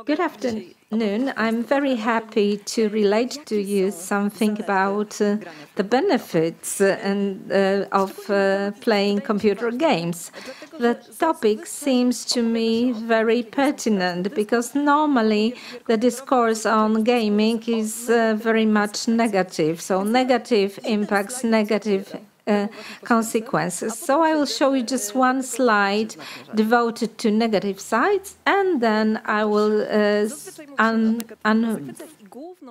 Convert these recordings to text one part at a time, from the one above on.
Good afternoon. I'm very happy to relate to you something about the benefits of playing computer games. The topic seems to me very pertinent because normally the discourse on gaming is very much negative. So negative impacts, negative consequences. So I will show you just one slide devoted to negative sides, and then I will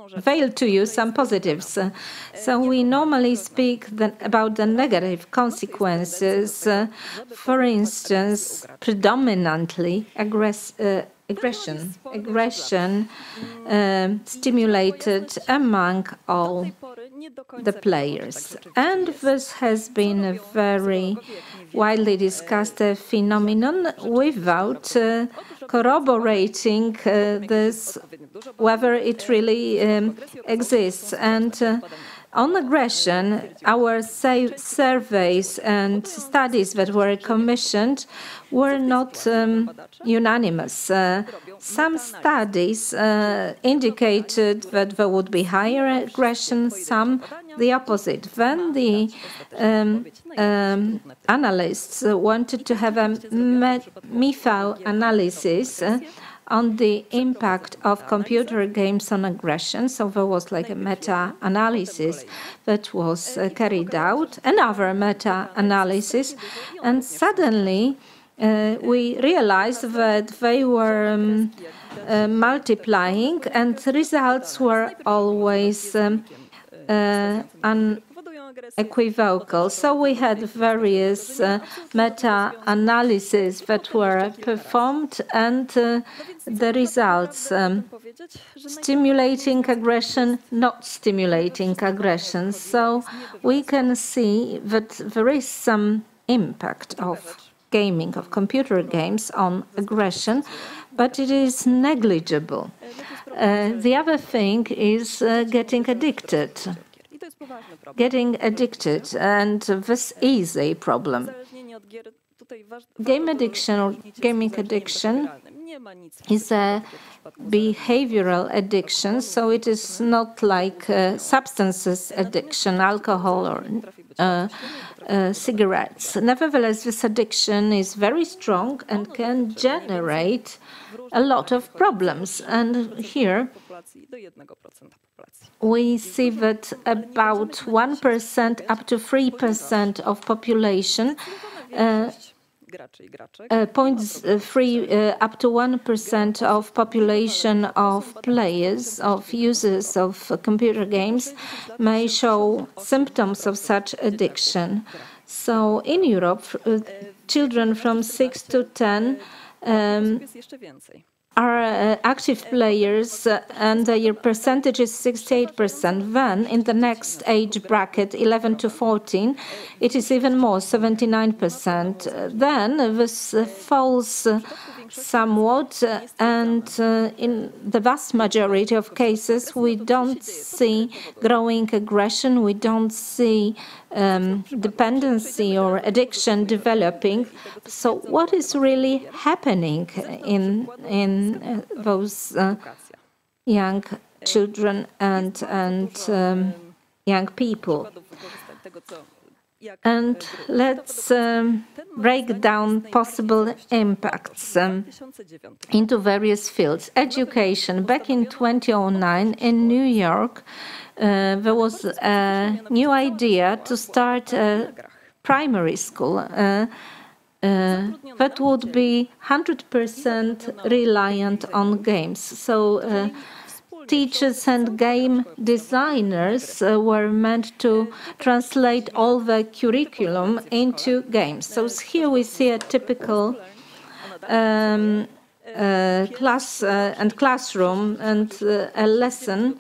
unveil to you some positives. So we normally speak about the negative consequences, for instance, predominantly aggression stimulated among all the players. And this has been a very widely discussed phenomenon without corroborating this, whether it really exists. And on aggression, our surveys and studies that were commissioned were not unanimous. Some studies indicated that there would be higher aggression, some the opposite. Then the analysts wanted to have a meta-analysis on the impact of computer games on aggression. So there was like a meta-analysis that was carried out, another meta-analysis, and suddenly we realized that they were multiplying, and the results were always unequivocal. So we had various meta-analyses that were performed, and the results stimulating aggression, not stimulating aggression. So we can see that there is some impact of gaming, of computer games on aggression, but it is negligible. The other thing is getting addicted. And this is a problem. Game addiction or gaming addiction is a behavioral addiction, so it is not like substances addiction, alcohol or cigarettes. Nevertheless, this addiction is very strong and can generate a lot of problems. And here we see that about 1% up to 3% of population, 0.3 up to 1% of population of players, of users of computer games may show symptoms of such addiction. So in Europe, children from 6 to 10 are active players, and their percentage is 68%. Then, in the next age bracket, 11 to 14, it is even more, 79%. Then this falls somewhat, and in the vast majority of cases, we don't see growing aggression, we don't see dependency or addiction developing. So what is really happening in those young children and young people? And let's break down possible impacts into various fields. Education. Back in 2009 in New York, there was a new idea to start a primary school that would be 100% reliant on games. So teachers and game designers were meant to translate all the curriculum into games. So here we see a typical class and classroom and a lesson.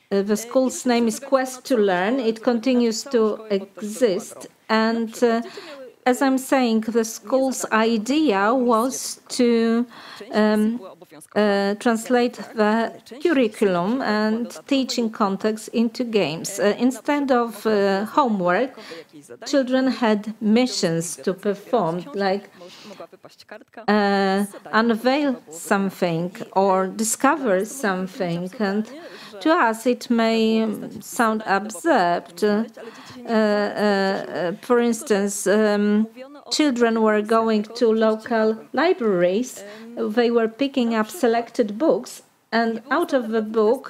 The school's name is Quest to Learn. It continues to exist, and as I'm saying, the school's idea was to translate the curriculum and teaching context into games. Instead of homework, children had missions to perform, like unveil something or discover something. And to us, it may sound absurd. For instance, children were going to local libraries. They were picking up selected books, and out of the book,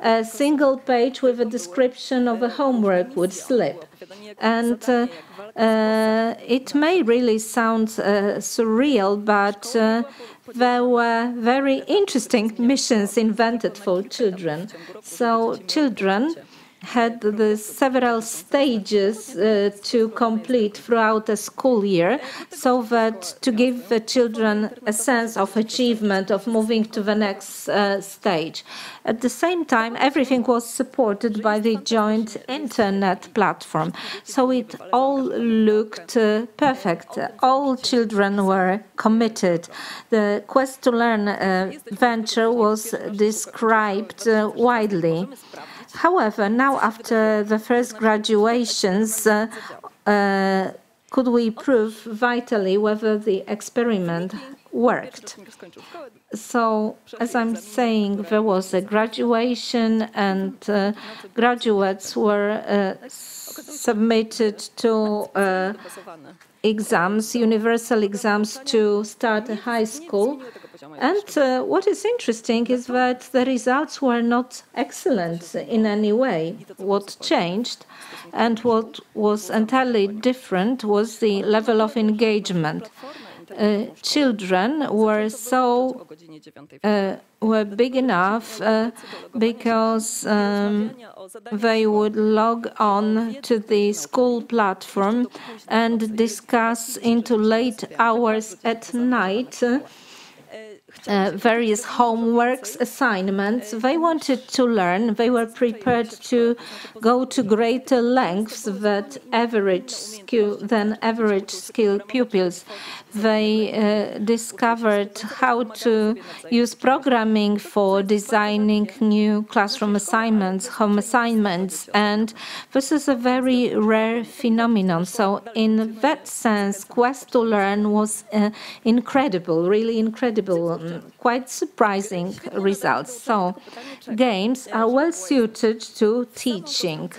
a single page with a description of a homework would slip. And it may really sound surreal, but there were very interesting missions invented for children. So children had the several stages to complete throughout the school year, so that to give the children a sense of achievement, of moving to the next stage. At the same time, everything was supported by the joint internet platform, so it all looked perfect. All children were committed. The Quest to Learn venture was described widely. However, now after the first graduations, could we prove vitally whether the experiment worked? So, as I'm saying, there was a graduation and graduates were submitted to exams, universal exams to start a high school. And what is interesting is that the results were not excellent in any way. What changed and what was entirely different was the level of engagement. Children were were big enough because they would log on to the school platform and discuss into late hours at night various homeworks, assignments. They wanted to learn. They were prepared to go to greater lengths than average skill pupils. They discovered how to use programming for designing new classroom assignments, home assignments, and this is a very rare phenomenon. So in that sense, Quest to Learn was incredible, really incredible, quite surprising results. So games are well suited to teaching.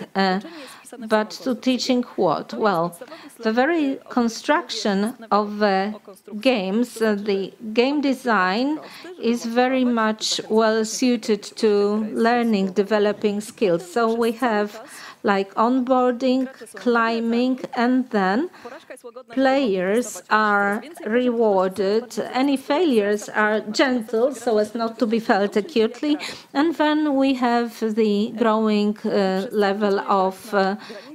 But to teaching what? Well, the very construction of the games, the game design is very much well suited to learning, developing skills. So we have like onboarding, climbing, and then players are rewarded. Any failures are gentle, so as not to be felt acutely. And then we have the growing level of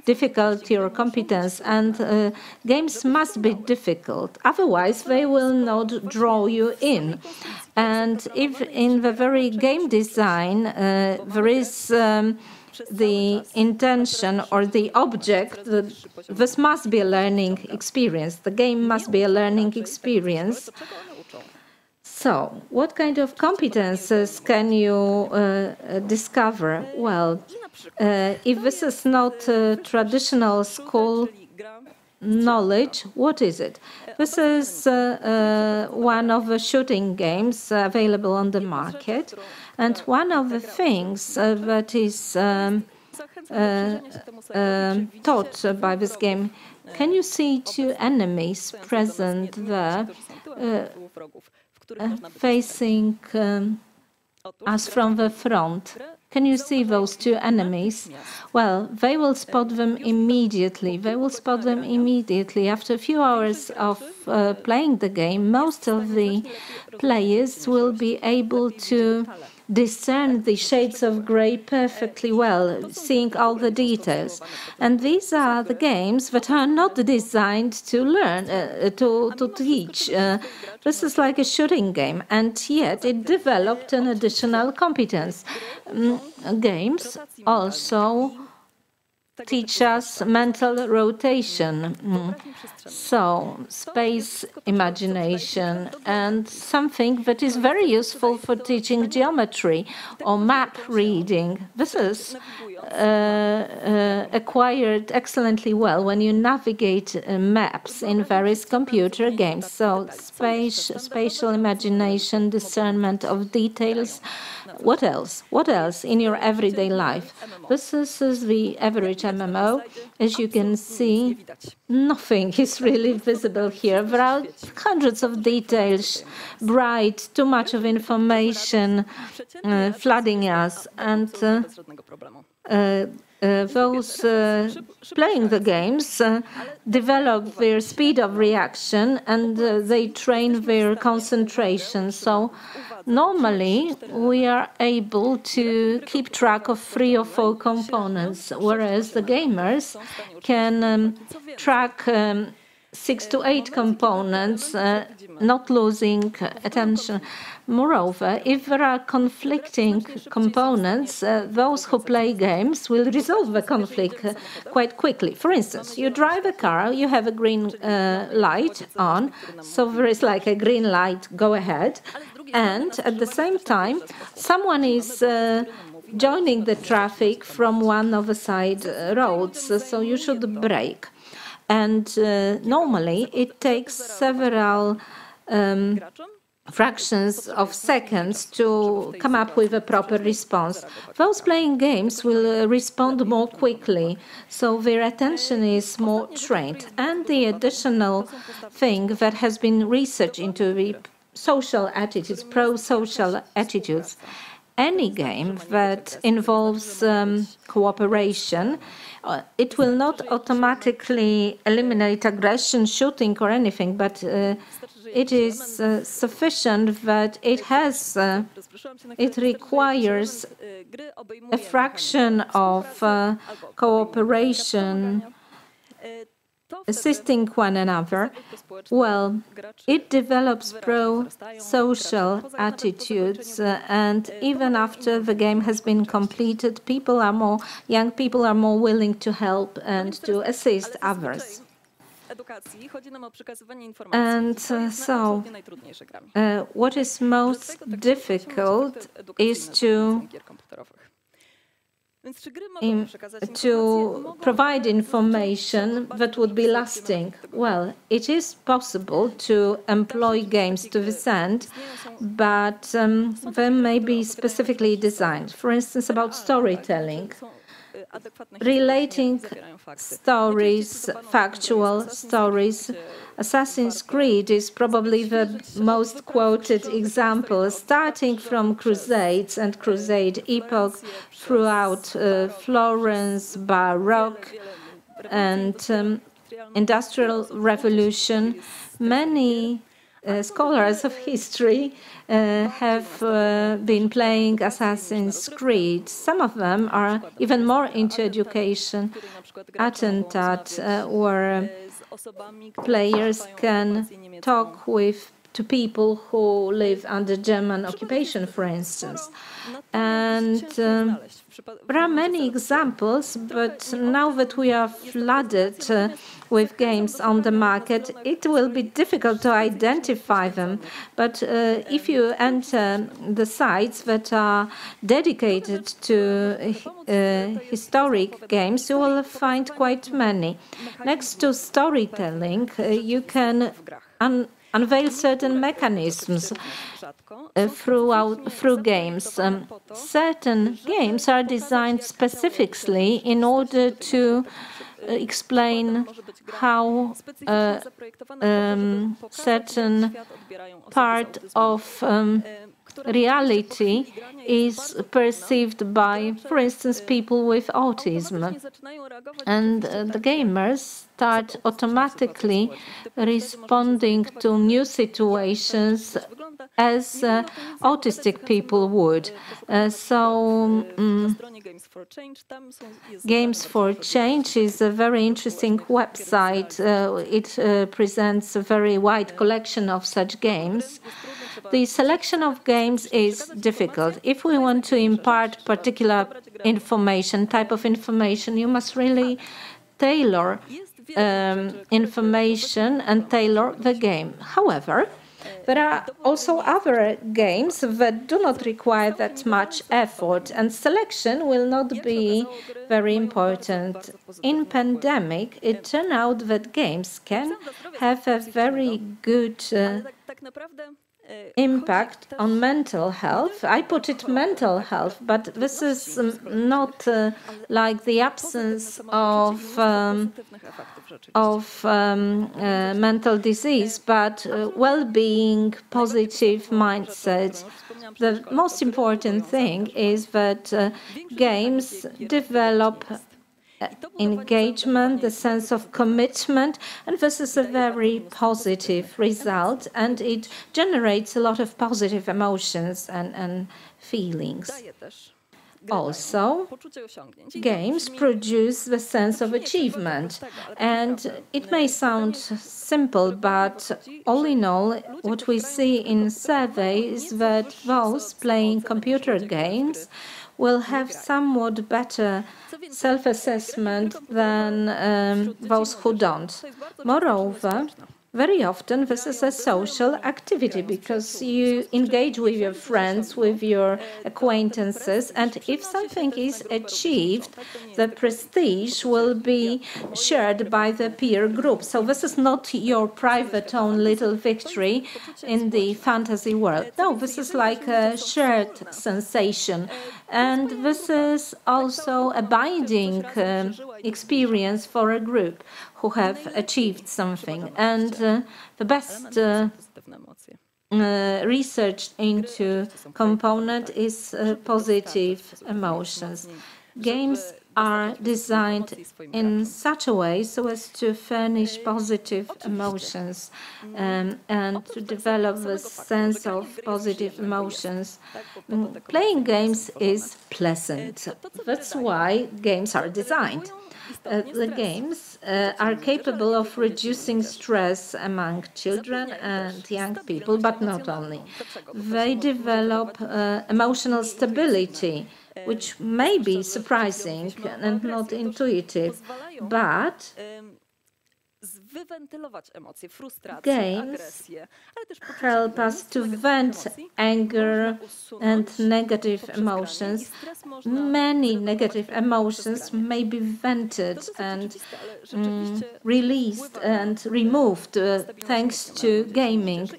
difficulty or competence. And games must be difficult, otherwise they will not draw you in. And if in the very game design there is the intention or the object that this must be a learning experience. The game must be a learning experience. So, what kind of competences can you discover? Well, if this is not traditional school knowledge, what is it? This is one of the shooting games available on the market. And one of the things that is taught by this game, can you see two enemies present there facing us from the front? Can you see those two enemies? Well, they will spot them immediately. They will spot them immediately. After a few hours of playing the game, most of the players will be able to discern the shades of grey perfectly well, seeing all the details. And these are the games that are not designed to learn, to teach. This is like a shooting game, and yet it developed an additional competence. Games also teach us mental rotation. So, space imagination, and something that is very useful for teaching geometry or map reading. This is acquired excellently well when you navigate maps in various computer games. So, spatial imagination, discernment of details. What else? What else in your everyday life? This is the average MMO. As you can see, nothing is really visible here. There are hundreds of details, bright, too much of information flooding us, and those playing the games develop their speed of reaction, and they train their concentration. So normally we are able to keep track of 3 or 4 components, whereas the gamers can track 6 to 8 components, not losing attention. Moreover, if there are conflicting components, those who play games will resolve the conflict quite quickly. For instance, you drive a car, you have a green light on, so there is like a green light, go ahead. And at the same time, someone is joining the traffic from one of the side roads, so you should brake. And normally it takes several fractions of seconds to come up with a proper response. Those playing games will respond more quickly, so their attention is more trained. And the additional thing that has been researched into the social attitudes, pro-social attitudes, any game that involves cooperation, it will not automatically eliminate aggression, shooting or anything, but it is sufficient that it requires a fraction of cooperation, assisting one another. Well, it develops pro-social attitudes, and even after the game has been completed, young people are more willing to help and to assist others. And so, what is most difficult is to provide information that would be lasting. Well, it is possible to employ games to this end, but they may be specifically designed. For instance, about storytelling. Relating stories, factual stories. Assassin's Creed is probably the most quoted example, starting from Crusades and Crusade epoch throughout Florence, Baroque, and Industrial Revolution. Many scholars of history have been playing Assassin's Creed. Some of them are even more into education. Attentat, where players can talk to people who live under German occupation, for instance. And there are many examples, but now that we are flooded with games on the market, it will be difficult to identify them. But if you enter the sites that are dedicated to historic games, you will find quite many. Next to storytelling, you can unveil certain mechanisms through games. Certain games are designed specifically in order to explain how certain part of reality is perceived by, for instance, people with autism. And the gamers start automatically responding to new situations as autistic people would. Games for Change is a very interesting website. It presents a very wide collection of such games. the selection of games is difficult. If we want to impart particular information, type of information, you must really tailor information and tailor the game. However, there are also other games that do not require that much effort, and selection will not be very important. In pandemic, it turned out that games can have a very good impact on mental health. I put it mental health, but this is not like the absence of mental disease, but well-being, positive mindset. The most important thing is that games develop engagement, the sense of commitment, and this is a very positive result, and it generates a lot of positive emotions and feelings. Also, games produce the sense of achievement, and it may sound simple, but all in all, what we see in surveys is that those playing computer games will have somewhat better self-assessment than those who don't. Moreover, very often this is a social activity because you engage with your friends, with your acquaintances, and if something is achieved, the prestige will be shared by the peer group. So this is not your private own little victory in the fantasy world. No, this is like a shared sensation. And this is also a binding experience for a group who have achieved something. And the best research into component is positive emotions. Games are designed in such a way so as to furnish positive emotions and to develop a sense of positive emotions. Playing games is pleasant. That's why games are designed. The games are capable of reducing stress among children and young people, but not only. They develop emotional stability, which may be surprising and not intuitive, but games help us to vent anger and negative emotions. Many negative emotions may be vented and released and removed thanks to gaming.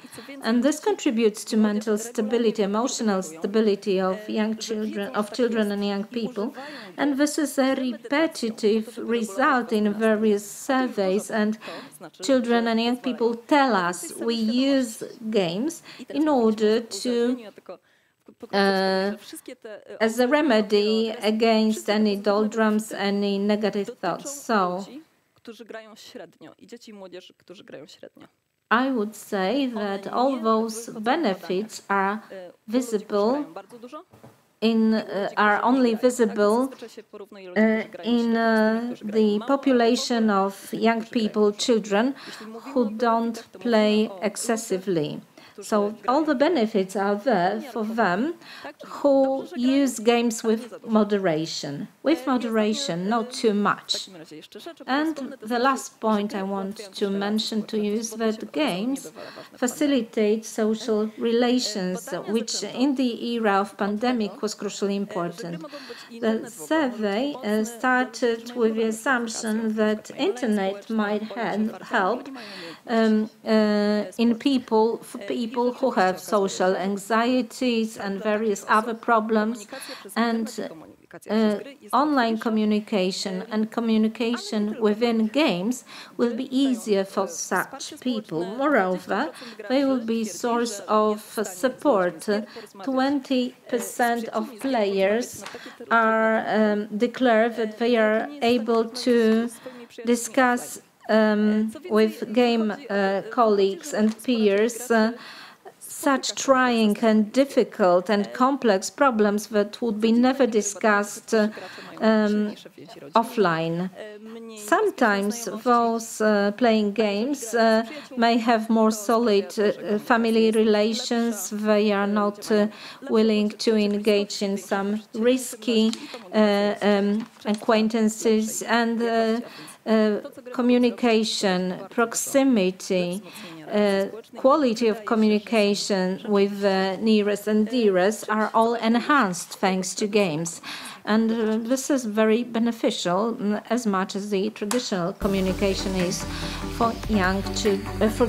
And this contributes to mental stability, emotional stability of children and young people. And this is a repetitive result in various surveys, and children and young people tell us we use games in order to as a remedy against any doldrums, any negative thoughts. So I would say that all those benefits are visible are only visible in the population of young people, children, who don't play excessively. So all the benefits are there for them who use games with moderation. With moderation, not too much. And the last point I want to mention to you is that games facilitate social relations, which in the era of pandemic was crucially important. The survey started with the assumption that internet might help for people who have social anxieties and various other problems, and online communication and communication within games will be easier for such people. Moreover, they will be a source of support. 20% of players are declare that they are able to discuss with game colleagues and peers such trying and difficult and complex problems that would be never discussed offline. Sometimes those playing games may have more solid family relations. They are not willing to engage in some risky acquaintances, and communication, proximity, quality of communication with the nearest and dearest are all enhanced thanks to games. And this is very beneficial, as much as the traditional communication is for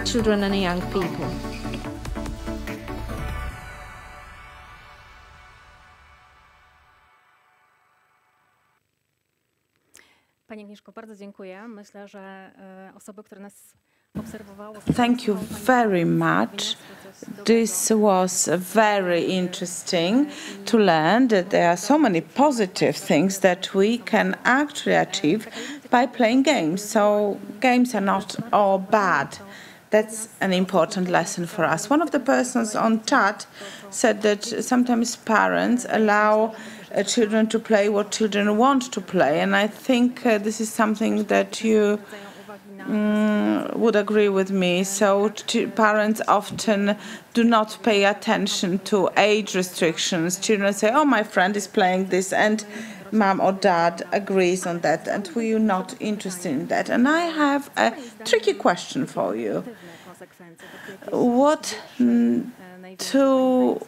children and young people. Pani Agnieszko, bardzo dziękuję. Myślę, że osoby, które nas obserwowały. Thank you very much. This was very interesting to learn that there are so many positive things that we can actually achieve by playing games. So games are not all bad. That's an important lesson for us. One of the persons on chat said that sometimes parents allow children to play what children want to play, and I think this is something that you would agree with me. So parents often do not pay attention to age restrictions. Children say, oh, my friend is playing this, and mom or dad agrees on that, and we are not interested in that. And I have a tricky question for you. What two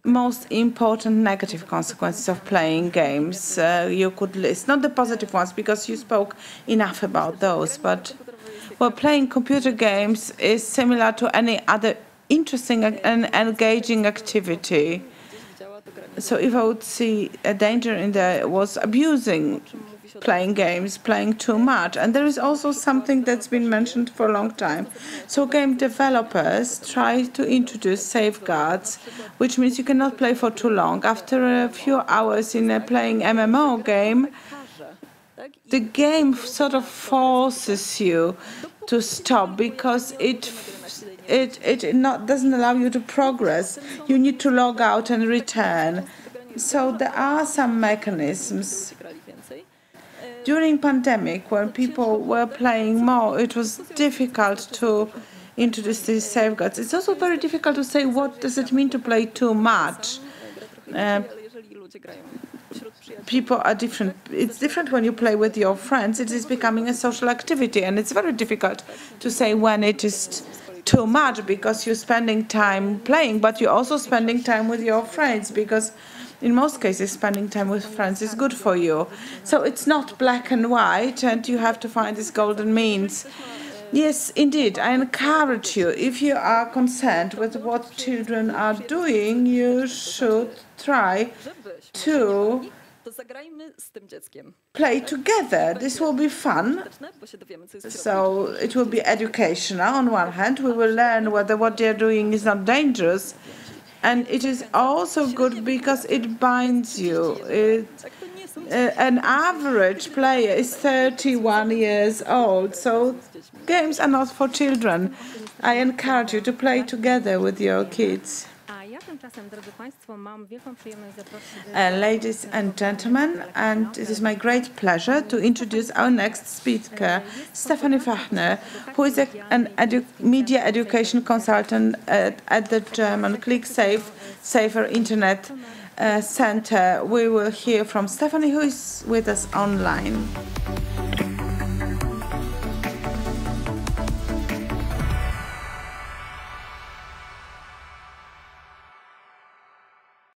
most important negative consequences of playing games you could list? Not the positive ones, because you spoke enough about those, but well, playing computer games is similar to any other interesting and engaging activity. So if I would see a danger in there, was abusing playing games, playing too much. And there is also something that's been mentioned for a long time. So game developers try to introduce safeguards, which means you cannot play for too long. After a few hours in a playing MMO game, the game sort of forces you to stop, because it doesn't allow you to progress. You need to log out and return. So there are some mechanisms. During pandemic, when people were playing more, it was difficult to introduce these safeguards. It's also very difficult to say what does it mean to play too much. People are different. It's different when you play with your friends. It is becoming a social activity, and it's very difficult to say when it is too much, because you're spending time playing, but you're also spending time with your friends, because in most cases, spending time with friends is good for you. So it's not black and white, and you have to find this golden means. Yes, indeed, I encourage you, if you are concerned with what children are doing, you should try to play together. This will be fun. So it will be educational on one hand. We will learn whether what they're doing is not dangerous. And it is also good because it binds you. An average player is 31 years old, so games are not for children. I encourage you to play together with your kids. Ladies and gentlemen, and it is my great pleasure to introduce our next speaker, Stephanie Fachner, who is a media education consultant at the German Safer Internet Center. We will hear from Stephanie, who is with us online.